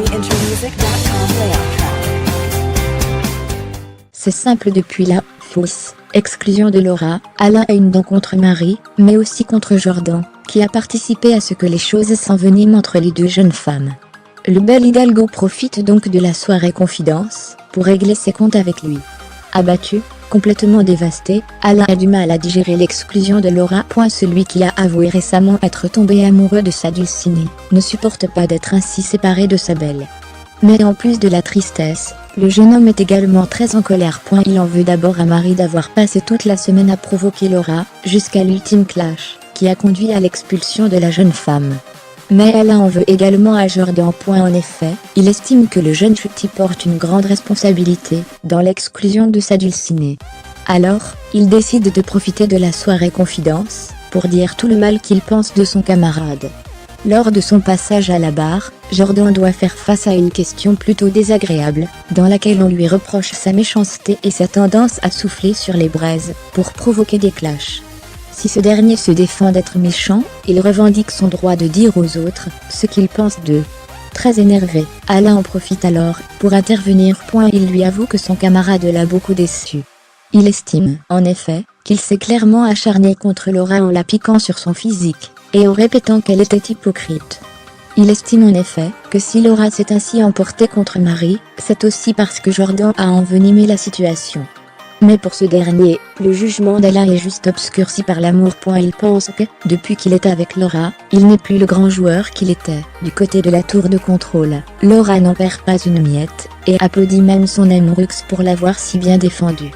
freeintromusic.com layout track. C'est simple depuis la fausse exclusion de Laura, Alain a une dent contre Marie, mais aussi contre Jordan, qui a participé à ce que les choses s'enveniment entre les deux jeunes femmes. Le bel Hidalgo profite donc de la soirée confidence, pour régler ses comptes avec lui. Abattu, complètement dévasté, Alain a du mal à digérer l'exclusion de Laura. Celui qui a avoué récemment être tombé amoureux de sa Dulcinée, ne supporte pas d'être ainsi séparé de sa belle. Mais en plus de la tristesse, le jeune homme est également très en colère. Il en veut d'abord à Marie d'avoir passé toute la semaine à provoquer Laura, jusqu'à l'ultime clash, qui a conduit à l'expulsion de la jeune femme. Mais elle en veut également à Jordan. En effet, il estime que le jeune chutis porte une grande responsabilité dans l'exclusion de sa Dulcinée. Alors, il décide de profiter de la soirée confidence, pour dire tout le mal qu'il pense de son camarade. Lors de son passage à la barre, Jordan doit faire face à une question plutôt désagréable, dans laquelle on lui reproche sa méchanceté et sa tendance à souffler sur les braises, pour provoquer des clashs. Si ce dernier se défend d'être méchant, il revendique son droit de dire aux autres ce qu'il pense d'eux. Très énervé, Alain en profite alors pour intervenir. Il lui avoue que son camarade l'a beaucoup déçu. Il estime, en effet, qu'il s'est clairement acharné contre Laura en la piquant sur son physique, et en répétant qu'elle était hypocrite. Il estime en effet que si Laura s'est ainsi emportée contre Marie, c'est aussi parce que Jordan a envenimé la situation. Mais pour ce dernier, le jugement d'Alain est juste obscurci par l'amour. Il pense que, depuis qu'il est avec Laura, il n'est plus le grand joueur qu'il était. Du côté de la tour de contrôle, Laura n'en perd pas une miette, et applaudit même son amoureux pour l'avoir si bien défendu.